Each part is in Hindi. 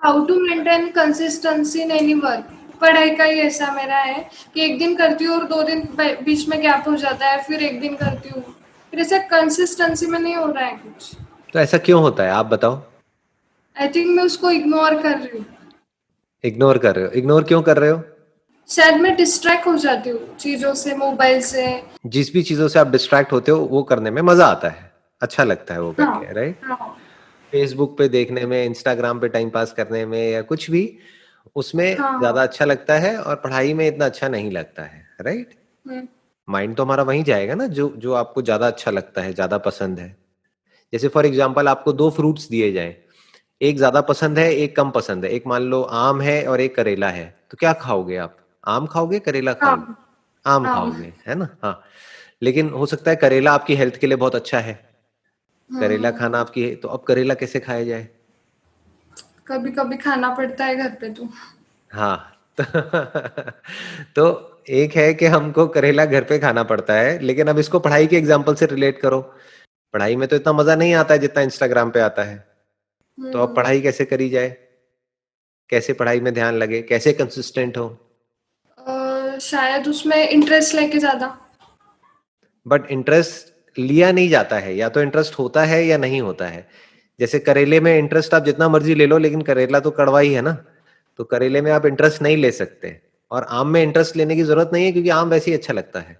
How to maintain consistency in any work. पढ़ाई का ही ऐसा मेरा है कि एक दिन करती हूँ और 2 दिन बीच में गैप हो जाता है, फिर एक दिन करती हूँ, फिर ऐसा कंसिस्टेंसी में नहीं हो रहा है कुछ। तो ऐसा क्यों होता है, आप बताओ। आई थिंक मैं उसको इग्नोर कर रही हूँ। इग्नोर कर रहे हो? इग्नोर क्यों कर रहे हो? शायद मैं डिस्ट्रैक्ट हो जाती हूँ चीजों से, मोबाइल से। जिस भी चीजों से आप डिस्ट्रैक्ट होते हो वो करने में मजा आता है, अच्छा लगता है वो हाँ करके, राइट? हाँ फेसबुक पे देखने में, इंस्टाग्राम पे टाइम पास करने में, या कुछ भी, उसमें हाँ हाँ। ज्यादा अच्छा लगता है और पढ़ाई में इतना अच्छा नहीं लगता है, राइट? हम्म, माइंड तो हमारा वहीं जाएगा ना, जो जो आपको ज्यादा अच्छा लगता है, ज्यादा पसंद है। जैसे फॉर एग्जाम्पल आपको दो फ्रूट्स दिए जाएं, एक ज्यादा पसंद है, एक कम पसंद है। एक मान लो आम है और एक करेला है, तो क्या खाओगे आप? आम खाओगे, करेला हाँ खाओगे? आम हाँ। खाओगे, है ना? हाँ। लेकिन हो सकता है करेला आपकी हेल्थ के लिए बहुत अच्छा है, करेला हम्म, खाना आपकी, तो अब करेला कैसे खाया जाए? कभी कभी खाना पड़ता है घर पे तो। हाँ। तो, तो एक है कि हमको करेला घर पे खाना पड़ता है, लेकिन अब इसको पढ़ाई के एग्जाम्पल से रिलेट करो। पढ़ाई में तो इतना मजा नहीं आता है जितना इंस्टाग्राम पे आता है। तो अब हम्म, पढ़ाई कैसे करी जाए? कैसे पढ़ाई में ध्यान लगे, कैसे कंसिस्टेंट हो? शायद उसमें इंटरेस्ट लेके ज्यादा। बट इंटरेस्ट लिया नहीं जाता है, या तो इंटरेस्ट होता है या नहीं होता है। जैसे करेले में इंटरेस्ट आप जितना मर्जी ले लो, लेकिन करेला तो कड़वा ही है ना। तो करेले में आप इंटरेस्ट नहीं ले सकते। और आम में इंटरेस्ट लेने की जरूरत नहीं है, क्योंकि आम वैसे ही अच्छा लगता है।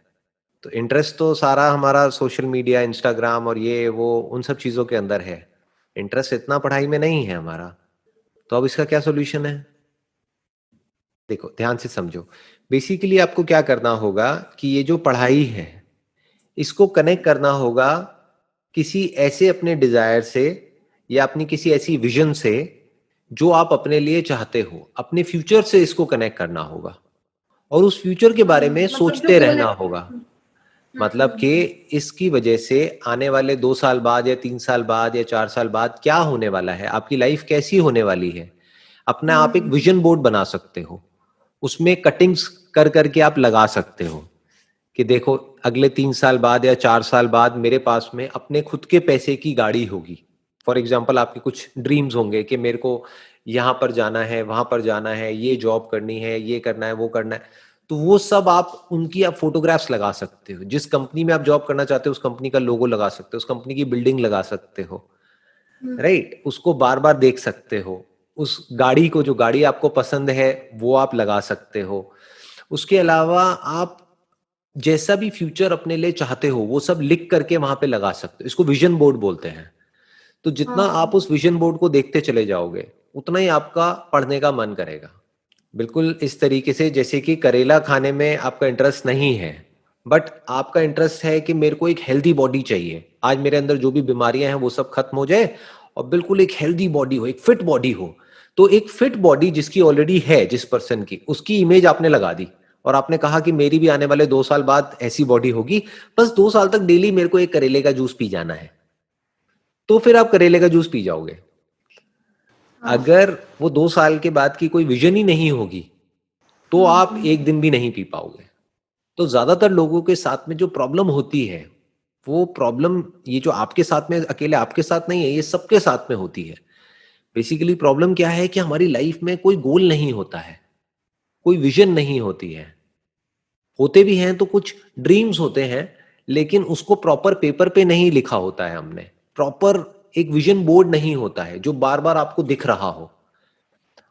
तो इंटरेस्ट तो सारा हमारा सोशल मीडिया, इंस्टाग्राम और ये वो उन सब चीजों के अंदर है। इंटरेस्ट इतना पढ़ाई में नहीं है हमारा। तो अब इसका क्या सोल्यूशन है? देखो, ध्यान से समझो। बेसिकली आपको क्या करना होगा कि ये जो पढ़ाई है, इसको कनेक्ट करना होगा किसी ऐसे अपने डिजायर से, या अपनी किसी ऐसी विजन से जो आप अपने लिए चाहते हो। अपने फ्यूचर से इसको कनेक्ट करना होगा, और उस फ्यूचर के बारे में मतलब जो सोचते गोल है। रहना होगा। मतलब कि इसकी वजह से आने वाले 2 साल बाद या 3 साल बाद या 4 साल बाद क्या होने वाला है, आपकी लाइफ कैसी होने वाली है। अपना आप एक विजन बोर्ड बना सकते हो, उसमें कटिंग्स कर करके आप लगा सकते हो कि देखो, अगले 3 साल बाद या 4 साल बाद मेरे पास में अपने खुद के पैसे की गाड़ी होगी। फॉर एग्जाम्पल आपके कुछ ड्रीम्स होंगे कि मेरे को यहाँ पर जाना है, वहां पर जाना है, ये जॉब करनी है, ये करना है, वो करना है। तो वो सब आप उनकी आप फोटोग्राफ्स लगा सकते हो। जिस कंपनी में आप जॉब करना चाहते हो उस कंपनी का लोगो लगा सकते हो, उस कंपनी की बिल्डिंग लगा सकते हो, राइट? उसको बार बार देख सकते हो। उस गाड़ी को, जो गाड़ी आपको पसंद है, वो आप लगा सकते हो। उसके अलावा आप जैसा भी फ्यूचर अपने लिए चाहते हो वो सब लिख करके वहां पे लगा सकते हो। इसको विजन बोर्ड बोलते हैं। तो जितना आप उस विजन बोर्ड को देखते चले जाओगे, उतना ही आपका पढ़ने का मन करेगा। बिल्कुल इस तरीके से जैसे कि करेला खाने में आपका इंटरेस्ट नहीं है, बट आपका इंटरेस्ट है कि मेरे को एक हेल्दी बॉडी चाहिए, आज मेरे अंदर जो भी बीमारियां हैं वो सब खत्म हो जाए, और बिल्कुल एक हेल्दी बॉडी हो, एक फिट बॉडी हो। तो एक फिट बॉडी जिसकी ऑलरेडी है, जिस पर्सन की, उसकी इमेज आपने लगा दी, और आपने कहा कि मेरी भी आने वाले 2 साल बाद ऐसी बॉडी होगी। बस 2 साल तक डेली मेरे को एक करेले का जूस पी जाना है। तो फिर आप करेले का जूस पी जाओगे। अगर वो 2 साल के बाद की कोई विजन ही नहीं होगी, तो आप एक दिन भी नहीं पी पाओगे। तो ज्यादातर लोगों के साथ में जो प्रॉब्लम होती है, वो प्रॉब्लम, ये जो आपके साथ में, अकेले आपके साथ नहीं है, ये सबके साथ में होती है। बेसिकली प्रॉब्लम क्या है कि हमारी लाइफ में कोई गोल नहीं होता है, कोई विजन नहीं होती है। होते भी हैं तो कुछ ड्रीम्स होते हैं, लेकिन उसको प्रॉपर पेपर पे नहीं लिखा होता है हमने। प्रॉपर एक विजन बोर्ड नहीं होता है जो बार बार आपको दिख रहा हो।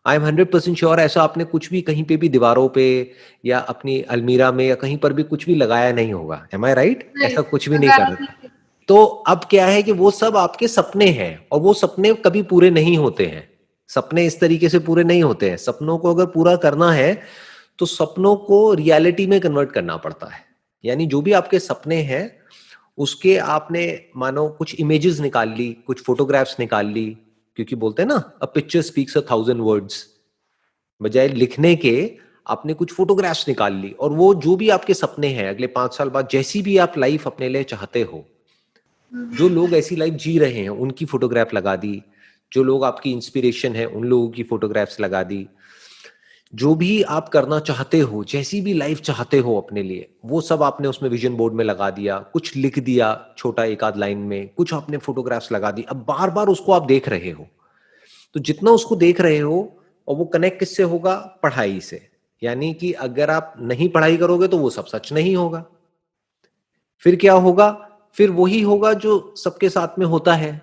आई एम 100% श्योर ऐसा आपने कुछ भी कहीं पे भी दीवारों पे, या अपनी अलमीरा में, या कहीं पर भी कुछ भी लगाया नहीं होगा। एम आई राइट? नहीं, ऐसा कुछ भी नहीं लगाया कर रहे। नहीं। तो अब क्या है कि वो सब आपके सपने हैं, और वो सपने कभी पूरे नहीं होते हैं। सपने इस तरीके से पूरे नहीं होते हैं। सपनों को अगर पूरा करना है, तो सपनों को रियलिटी में कन्वर्ट करना पड़ता है। यानी जो भी आपके सपने हैं, उसके आपने, मानो कुछ इमेजेस निकाल ली, कुछ फोटोग्राफ्स निकाल ली। क्योंकि बोलते हैं ना, अ पिक्चर स्पीक्स 1,000 वर्ड्स। बजाय लिखने के आपने कुछ फोटोग्राफ्स निकाल ली, और वो जो भी आपके सपने हैं अगले 5 साल बाद, जैसी भी आप लाइफ अपने लिए चाहते हो, जो लोग ऐसी लाइफ जी रहे हैं उनकी फोटोग्राफ लगा दी, जो लोग आपकी इंस्पिरेशन है उन लोगों की फोटोग्राफ्स लगा दी। जो भी आप करना चाहते हो, जैसी भी लाइफ चाहते हो अपने लिए, वो सब आपने उसमें विजन बोर्ड में लगा दिया, कुछ लिख दिया छोटा एक आध लाइन में, कुछ आपने फोटोग्राफ्स लगा दी। अब बार बार उसको आप देख रहे हो। तो जितना उसको देख रहे हो, और वो कनेक्ट किससे होगा? पढ़ाई से। यानी कि अगर आप नहीं पढ़ाई करोगे तो वो सब सच नहीं होगा। फिर क्या होगा? फिर वही होगा जो सबके साथ में होता है।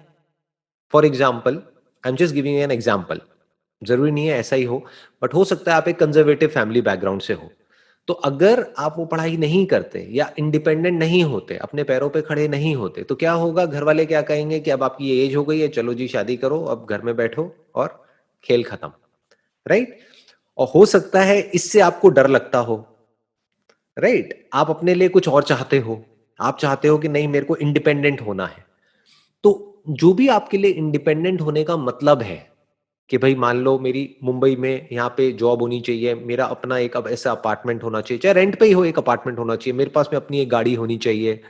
For example, I am just giving an example, जरूरी नहीं है ऐसा ही हो, बट हो सकता है आप एक कंजर्वेटिव फैमिली बैकग्राउंड से हो। तो अगर आप वो पढ़ाई नहीं करते या इंडिपेंडेंट नहीं होते, अपने पैरों पे खड़े नहीं होते, तो क्या होगा? घर वाले क्या कहेंगे कि अब आपकी ये एज हो गई है, चलो जी शादी करो, अब घर में बैठो और खेल खत्म, राइट? और हो सकता है इससे आपको डर लगता हो, राइट? आप अपने लिए कुछ और चाहते हो, आप चाहते हो कि नहीं मेरे को इंडिपेंडेंट होना है। तो जो भी आपके लिए इंडिपेंडेंट होने का मतलब है कि भाई मान लो मेरी मुंबई में यहाँ पे जॉब होनी चाहिए, मेरा अपना एक अब ऐसा अपार्टमेंट होना चाहिए, चाहे रेंट पे ही हो, एक अपार्टमेंट होना चाहिए, मेरे पास में अपनी एक गाड़ी होनी चाहिए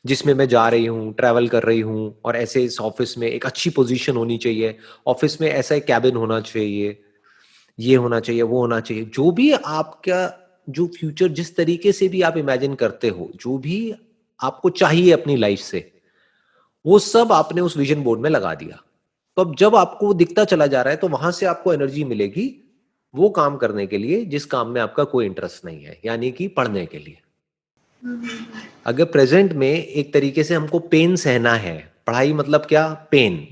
जिसमें मैं जा रही हूँ, ट्रैवल कर रही हूँ, और ऐसे इस ऑफिस में एक अच्छी पोजीशन होनी चाहिए, ऑफिस में ऐसा एक कैबिन होना चाहिए, ये होना चाहिए, वो होना चाहिए। जो भी आपका, जो फ्यूचर जिस तरीके से भी आप इमेजिन करते हो, जो भी आपको चाहिए अपनी लाइफ से, वो सब आपने उस विजन बोर्ड में लगा दिया। तो अब जब आपको वो दिखता चला जा रहा है, तो वहां से आपको एनर्जी मिलेगी वो काम करने के लिए जिस काम में आपका कोई इंटरेस्ट नहीं है, यानी कि पढ़ने के लिए। अगर प्रेजेंट में एक तरीके से हमको पेन सहना है, पढ़ाई मतलब क्या? पेन,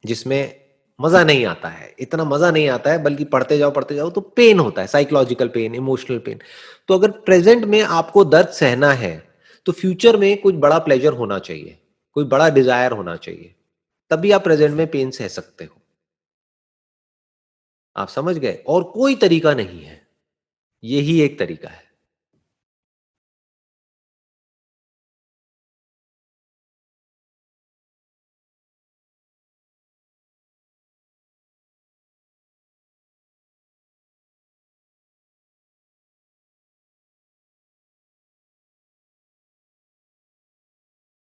जिसमें मजा नहीं आता है, इतना मजा नहीं आता है, बल्कि पढ़ते जाओ तो पेन होता है, साइकोलॉजिकल पेन, इमोशनल पेन। तो अगर प्रेजेंट में आपको दर्द सहना है, तो फ्यूचर में कुछ बड़ा प्लेजर होना चाहिए, कोई बड़ा डिजायर होना चाहिए, तभी आप प्रेजेंट में पेन सह सकते हो। आप समझ गए? और कोई तरीका नहीं है, यही एक तरीका है।